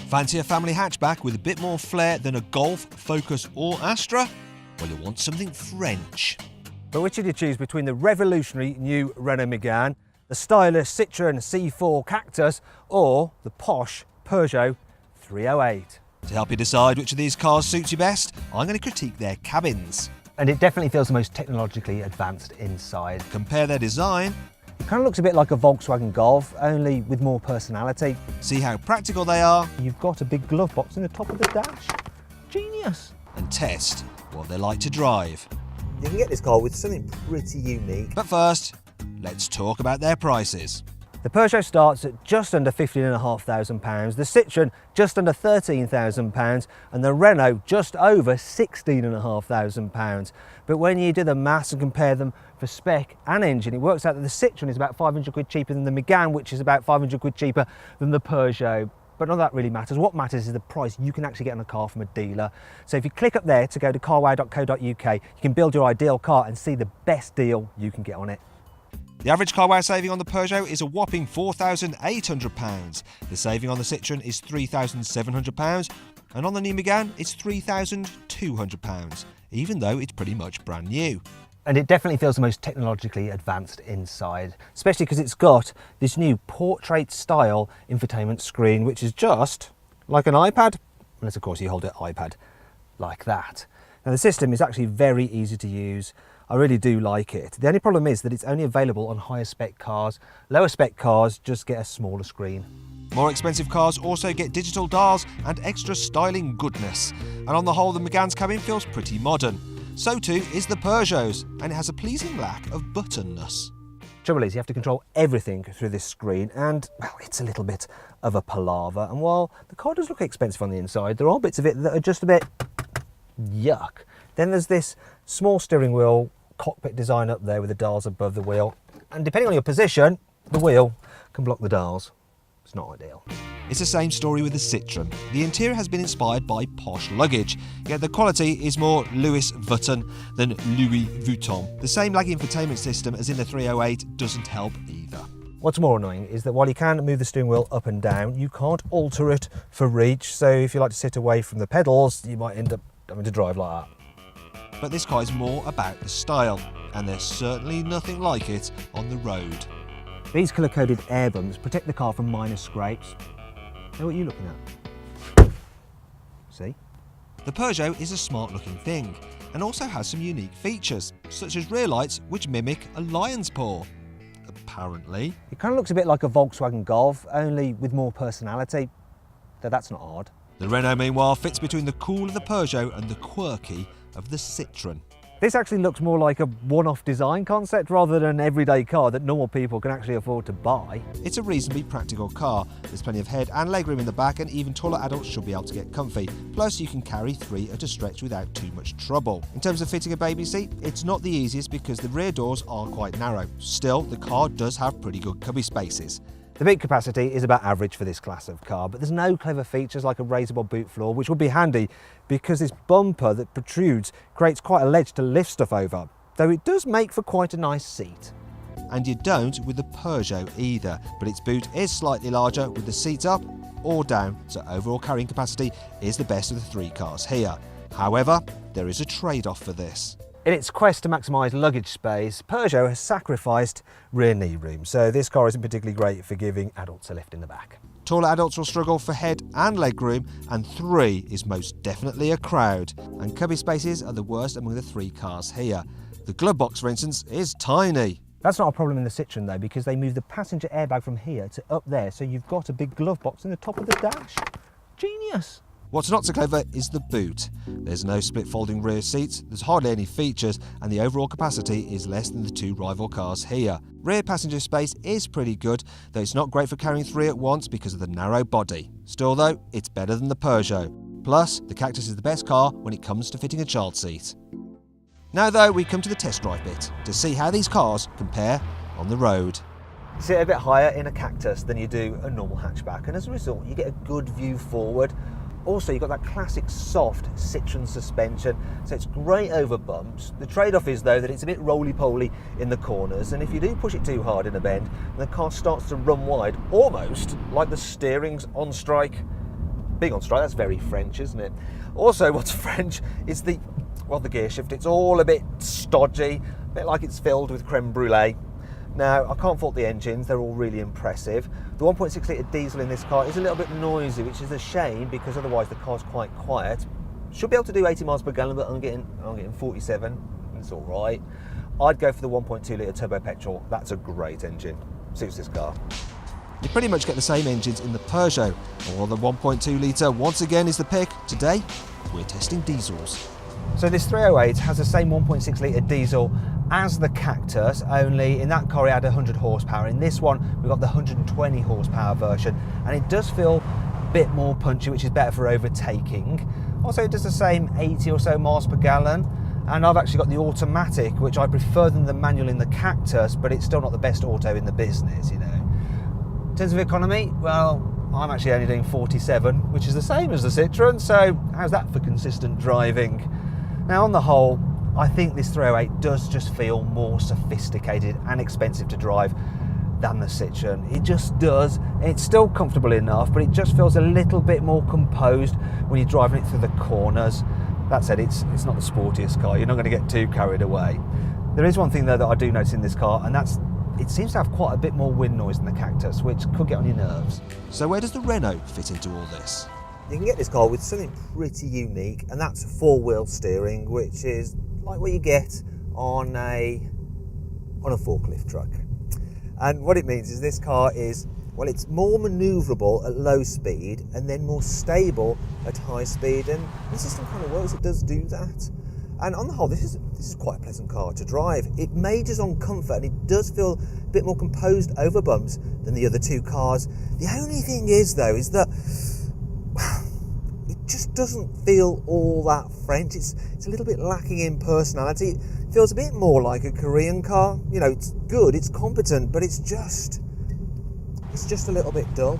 Fancy a family hatchback with a bit more flair than a Golf, Focus or Astra? Well, you'll want something French. But which did you choose between the revolutionary new Renault Megane, the stylish Citroen C4 Cactus or the posh Peugeot 308? To help you decide which of these cars suits you best, I'm going to critique their cabins. And it definitely feels the most technologically advanced inside. Compare their design. It kind of looks a bit like a Volkswagen Golf, only with more personality. See how practical they are. You've got a big glove box in the top of the dash. Genius. And test what they're like to drive. You can get this car with something pretty unique. But first, let's talk about their prices. The Peugeot starts at just under £15,500, the Citroen just under £13,000 and the Renault just over £16,500. But when you do the maths and compare them for spec and engine, it works out that the Citroen is about 500 quid cheaper than the Megane, which is about 500 quid cheaper than the Peugeot. But none of that really matters. What matters is the price you can actually get on a car from a dealer. So if you click up there to go to carwow.co.uk, you can build your ideal car and see the best deal you can get on it. The average carwow saving on the Peugeot is a whopping £4,800. The saving on the Citroen is £3,700, and on the new Megane it's £3,200, even though it's pretty much brand new. And it definitely feels the most technologically advanced inside, especially because it's got this new portrait-style infotainment screen, which is just like an iPad, unless of course you hold an iPad like that. Now the system is actually very easy to use. I really do like it. The only problem is that it's only available on higher spec cars. Lower spec cars just get a smaller screen. More expensive cars also get digital dials and extra styling goodness. And on the whole, the Megane's cabin feels pretty modern. So too is the Peugeot's, and it has a pleasing lack of buttonness. Trouble is, you have to control everything through this screen, and well, it's a little bit of a palaver. And while the car does look expensive on the inside, there are bits of it that are just a bit yuck. Then there's this small steering wheel cockpit design up there with the dials above the wheel, and depending on your position, the wheel can block the dials. It's not ideal. It's the same story with the Citroen. The interior has been inspired by posh luggage, yet the quality is more Louis Vuitton than Louis Vuitton. The same laggy infotainment system as in the 308 doesn't help either. What's more annoying is that while you can move the steering wheel up and down, you can't alter it for reach, so if you like to sit away from the pedals, you might end up having to drive like that. But this car is more about the style, and there's certainly nothing like it on the road. These colour-coded air bumps protect the car from minor scrapes. Now what are you looking at? See? The Peugeot is a smart-looking thing, and also has some unique features, such as rear lights which mimic a lion's paw. Apparently. It kind of looks a bit like a Volkswagen Golf, only with more personality. Though that's not hard. The Renault, meanwhile, fits between the cool of the Peugeot and the quirky of the Citroen. This actually looks more like a one-off design concept rather than an everyday car that normal people can actually afford to buy. It's a reasonably practical car. There's plenty of head and legroom in the back, and even taller adults should be able to get comfy. Plus, you can carry 3 at a stretch without too much trouble. In terms of fitting a baby seat, it's not the easiest because the rear doors are quite narrow. Still, the car does have pretty good cubby spaces. The boot capacity is about average for this class of car, but there's no clever features like a raisable boot floor, which would be handy because this bumper that protrudes creates quite a ledge to lift stuff over, though it does make for quite a nice seat. And you don't with the Peugeot either, but its boot is slightly larger with the seats up or down, so overall carrying capacity is the best of the 3 cars here. However, there is a trade-off for this. In its quest to maximise luggage space, Peugeot has sacrificed rear knee room, so this car isn't particularly great for giving adults a lift in the back. Taller adults will struggle for head and leg room, and 3 is most definitely a crowd. And cubby spaces are the worst among the 3 cars here. The glove box, for instance, is tiny. That's not a problem in the Citroen though, because they move the passenger airbag from here to up there, so you've got a big glove box in the top of the dash. Genius! What's not so clever is the boot. There's no split folding rear seats, there's hardly any features, and the overall capacity is less than the 2 rival cars here. Rear passenger space is pretty good, though it's not great for carrying 3 at once because of the narrow body. Still though, it's better than the Peugeot. Plus, the Cactus is the best car when it comes to fitting a child seat. Now though, we come to the test drive bit, to see how these cars compare on the road. You sit a bit higher in a Cactus than you do a normal hatchback, and as a result you get a good view forward. Also, you've got that classic soft Citroen suspension, so it's great over bumps. The trade-off is though that it's a bit roly-poly in the corners, and if you do push it too hard in a bend, the car starts to run wide, almost like the steering's on strike. being on strike, that's very French, isn't it? Also, what's French is the gear shift. It's all a bit stodgy, a bit like it's filled with creme brulee. Now, I can't fault the engines, they're all really impressive. The 1.6 litre diesel in this car is a little bit noisy, which is a shame because otherwise the car's quite quiet. Should be able to do 80 miles per gallon, but I'm getting 47. It's all right. I'd go for the 1.2 litre turbo petrol. That's a great engine. Suits this car. You pretty much get the same engines in the Peugeot, while the 1.2 litre once again is the pick. Today, we're testing diesels. So this 308 has the same 1.6 litre diesel as the Cactus, only in that car it had 100 horsepower. In this one, we've got the 120 horsepower version, and it does feel a bit more punchy, which is better for overtaking. Also, it does the same 80 or so miles per gallon, and I've actually got the automatic, which I prefer than the manual in the Cactus, but it's still not the best auto in the business, you know. In terms of economy, well, I'm actually only doing 47, which is the same as the Citroen, so how's that for consistent driving? Now, on the whole, I think this 308 does just feel more sophisticated and expensive to drive than the Citroen. It just does. It's still comfortable enough, but it just feels a little bit more composed when you're driving it through the corners. That said, it's not the sportiest car. You're not going to get too carried away. There is one thing, though, that I do notice in this car, and that's it seems to have quite a bit more wind noise than the Cactus, which could get on your nerves. So where does the Renault fit into all this? You can get this car with something pretty unique, and that's four-wheel steering, which is like what you get on a forklift truck. And what it means is this car is, well, it's more manoeuvrable at low speed and then more stable at high speed, and the system kind of works. It does do that. And on the whole, this is quite a pleasant car to drive. It majors on comfort, and it does feel a bit more composed over bumps than the other two cars. The only thing is, though, is that it just doesn't feel all that French. It's a little bit lacking in personality. It feels a bit more like a Korean car. You know, it's good, it's competent, but it's just a little bit dull.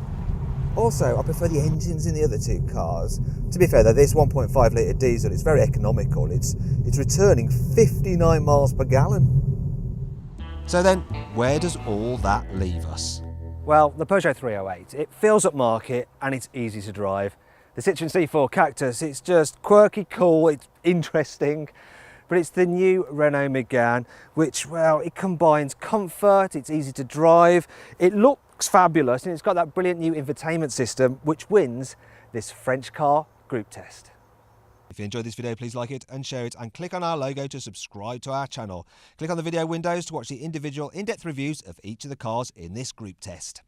Also, I prefer the engines in the other two cars. To be fair though, this 1.5 litre diesel is very economical. It's returning 59 miles per gallon. So then, where does all that leave us? Well, the Peugeot 308, it feels upmarket and it's easy to drive. The Citroen C4 Cactus, it's just quirky, cool, it's interesting. But it's the new Renault Megane, which, well, it combines comfort, it's easy to drive, it looks fabulous, and it's got that brilliant new infotainment system, which wins this French car group test. If you enjoyed this video, please like it and share it, and click on our logo to subscribe to our channel. Click on the video windows to watch the individual in-depth reviews of each of the cars in this group test.